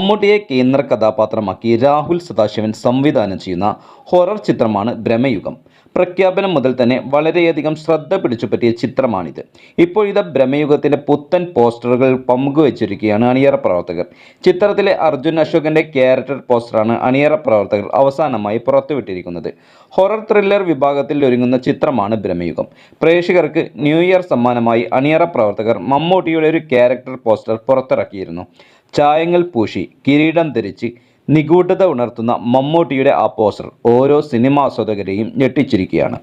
മമ്മൂട്ടിയെ കേന്ദ്ര കഥാപാത്രമാക്കി രാഹുൽ സദാശിവൻ സംവിധാനം ചെയ്യുന്ന ഹൊറർ ചിത്രമാണ് ഭ്രമയുഗം. പ്രഖ്യാപനം മുതൽ തന്നെ വളരെയധികം ശ്രദ്ധ പിടിച്ചുപറ്റിയ ചിത്രമാണിത്. ഇപ്പോഴിത് ഭ്രമയുഗത്തിൻ്റെ പുത്തൻ പോസ്റ്ററുകൾ പങ്കുവച്ചിരിക്കുകയാണ് അണിയറ പ്രവർത്തകർ. ചിത്രത്തിലെ അർജുൻ അശോകൻ്റെ ക്യാരക്ടർ പോസ്റ്ററാണ് അണിയറ പ്രവർത്തകർ അവസാനമായി പുറത്തുവിട്ടിരിക്കുന്നത്. ഹൊറർ ത്രില്ലർ വിഭാഗത്തിൽ ഒരുങ്ങുന്ന ചിത്രമാണ് ഭ്രമയുഗം. പ്രേക്ഷകർക്ക് ന്യൂ ഇയർ സമ്മാനമായി അണിയറ പ്രവർത്തകർ മമ്മൂട്ടിയുടെ ഒരു ക്യാരക്ടർ പോസ്റ്റർ പുറത്തിറക്കിയിരുന്നു. ചായങ്ങൾ പൂശി കിരീടം ധരിച്ച് നിഗൂഢത ഉണർത്തുന്ന മമ്മൂട്ടിയുടെ ആ പോസ്റ്റർ ഓരോ സിനിമാസ്വാദകരെയും ഞെട്ടിച്ചിരിക്കുകയാണ്.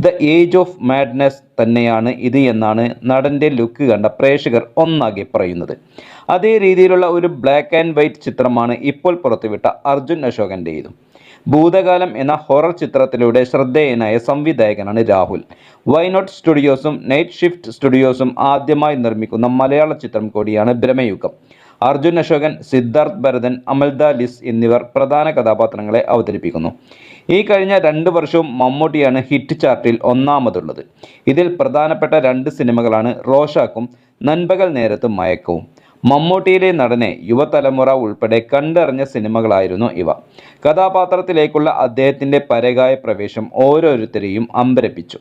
ദ ഏജ് ഓഫ് മാഡ്നസ് തന്നെയാണ് ഇത് എന്നാണ് നടൻ്റെ ലുക്ക് കണ്ട പ്രേക്ഷകർ ഒന്നാകെ പറയുന്നത്. അതേ രീതിയിലുള്ള ഒരു ബ്ലാക്ക് ആൻഡ് വൈറ്റ് ചിത്രമാണ് ഇപ്പോൾ പുറത്തുവിട്ട അർജുൻ അശോകൻ്റേതും. ഭൂതകാലം എന്ന ഹൊറർ ചിത്രത്തിലൂടെ ശ്രദ്ധേയനായ സംവിധായകനാണ് രാഹുൽ. വൈനോട്ട് സ്റ്റുഡിയോസും നൈറ്റ് ഷിഫ്റ്റ് സ്റ്റുഡിയോസും ആദ്യമായി നിർമ്മിക്കുന്ന മലയാള ചിത്രം കൂടിയാണ് ഭ്രമയുഗം. അർജുൻ അശോകൻ, സിദ്ധാർത്ഥ് ഭരതൻ, അമൽദ ലിസ് എന്നിവർ പ്രധാന കഥാപാത്രങ്ങളെ അവതരിപ്പിക്കുന്നു. ഈ കഴിഞ്ഞ 2 വർഷവും മമ്മൂട്ടിയാണ് ഹിറ്റ് ചാർട്ടിൽ ഒന്നാമതുള്ളത്. ഇതിൽ പ്രധാനപ്പെട്ട 2 സിനിമകളാണ് റോഷാക്കും നൻപകൽ നേരത്തും മയക്കവും. മമ്മൂട്ടിയിലെ നടനെ യുവതലമുറ ഉൾപ്പെടെ കണ്ടറിഞ്ഞ സിനിമകളായിരുന്നു ഇവ. കഥാപാത്രത്തിലേക്കുള്ള അദ്ദേഹത്തിൻ്റെ പരകായ പ്രവേശം ഓരോരുത്തരെയും അമ്പരപ്പിച്ചു.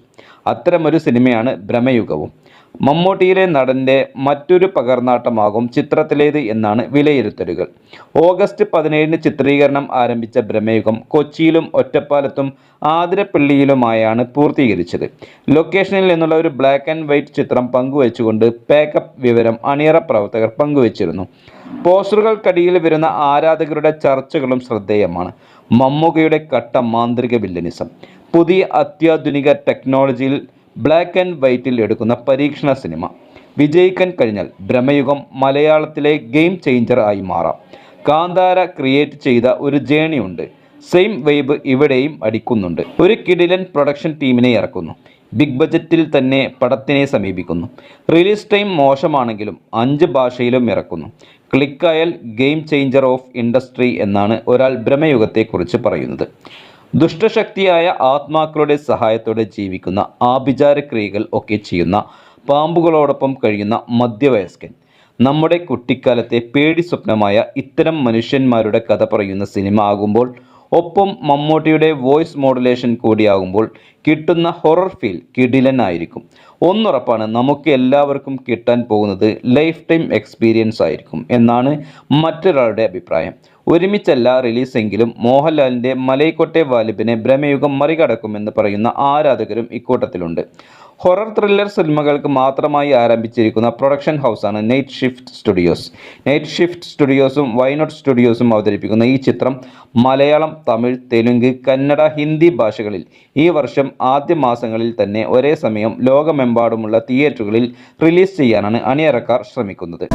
അത്തരമൊരു സിനിമയാണ് ഭ്രമയുഗവും. മമ്മൂട്ടിയിലെ നടൻ്റെ മറ്റൊരു പകർന്നാട്ടമാകും ചിത്രത്തിലേത് എന്നാണ് വിലയിരുത്തലുകൾ. ഓഗസ്റ്റ് 17 ചിത്രീകരണം ആരംഭിച്ച ഭ്രമയുഗം കൊച്ചിയിലും ഒറ്റപ്പാലത്തും ആതിരപ്പള്ളിയിലുമായാണ് പൂർത്തീകരിച്ചത്. ലൊക്കേഷനിൽ നിന്നുള്ള ഒരു ബ്ലാക്ക് ആൻഡ് വൈറ്റ് ചിത്രം പങ്കുവച്ചുകൊണ്ട് പാക്കപ്പ് വിവരം അണിയറ പ്രവർത്തകർ പങ്കുവച്ചിരുന്നു. പോസ്റ്ററുകൾക്കടിയിൽ വരുന്ന ആരാധകരുടെ ചർച്ചകളും ശ്രദ്ധേയമാണ്. മമ്മൂക്കയുടെ കട്ട മാന്ത്രിക വില്ലനിസം, പുതിയ അത്യാധുനിക ടെക്നോളജിയിൽ ബ്ലാക്ക് ആൻഡ് വൈറ്റിൽ എടുക്കുന്ന പരീക്ഷണ സിനിമ വിജയിക്കാൻ കഴിഞ്ഞാൽ ഭ്രമയുഗം മലയാളത്തിലെ ഗെയിം ചേഞ്ചർ ആയി മാറാം. കാന്താര ക്രിയേറ്റ് ചെയ്ത ഒരു ജേണി ഉണ്ട്. സെയിം വൈബ് ഇവിടെയും അടിക്കുന്നുണ്ട്. ഒരു കിടിലൻ പ്രൊഡക്ഷൻ ടീമിനെ ഇറക്കുന്നു. ബിഗ് ബജറ്റിൽ തന്നെ പടത്തിനെ സമീപിക്കുന്നു. റിലീസ് ടൈം മോശമാണെങ്കിലും 5 ഭാഷയിലും ഇറക്കുന്നു. ക്ലിക്കായാൽ ഗെയിം ചേഞ്ചർ ഓഫ് ഇൻഡസ്ട്രി എന്നാണ് ഒരാൾ ഭ്രമയുഗത്തെക്കുറിച്ച് പറയുന്നത്. ദുഷ്ടശക്തിയായ ആത്മാക്കളുടെ സഹായത്തോടെ ജീവിക്കുന്ന ആഭിചാരക്രിയകൾ ഒക്കെ ചെയ്യുന്ന പാമ്പുകളോടൊപ്പം കഴിയുന്ന മധ്യവയസ്കൻ. നമ്മുടെ കുട്ടിക്കാലത്തെ പേടി സ്വപ്നമായ ഇത്തരം മനുഷ്യന്മാരുടെ കഥ പറയുന്ന സിനിമ ആകുമ്പോൾ, ഒപ്പം മമ്മൂട്ടിയുടെ വോയിസ് മോഡുലേഷൻ കൂടിയാകുമ്പോൾ കിട്ടുന്ന ഹൊറർ ഫീൽ കിടിലനായിരിക്കും. ഒന്നുറപ്പാണ്, നമുക്ക് എല്ലാവർക്കും കിട്ടാൻ പോകുന്നത് ലൈഫ് ടൈം എക്സ്പീരിയൻസ് ആയിരിക്കും എന്നാണ് മറ്റൊരാളുടെ അഭിപ്രായം. ഒരുമിച്ചല്ല റിലീസെങ്കിലും മോഹൻലാലിൻ്റെ മലൈക്കോട്ടെ വാലിബിനെ ഭ്രമയുഗം മറികടക്കുമെന്ന് പറയുന്ന ആരാധകരും ഇക്കൂട്ടത്തിലുണ്ട്. ഹൊറർ ത്രില്ലർ സിനിമകൾക്ക് മാത്രമായി ആരംഭിച്ചിരിക്കുന്ന പ്രൊഡക്ഷൻ ഹൗസാണ് Night Shift Studios. Night Shift സ്റ്റുഡിയോസും വൈനോട്ട് സ്റ്റുഡിയോസും അവതരിപ്പിക്കുന്ന ഈ ചിത്രം മലയാളം, തമിഴ്, തെലുങ്ക്, കന്നഡ, ഹിന്ദി ഭാഷകളിൽ ഈ വർഷം ആദ്യ മാസങ്ങളിൽ തന്നെ ഒരേ സമയം ലോകമെമ്പാടുമുള്ള തിയേറ്ററുകളിൽ റിലീസ് ചെയ്യാനാണ് അണിയറക്കാർ ശ്രമിക്കുന്നത്.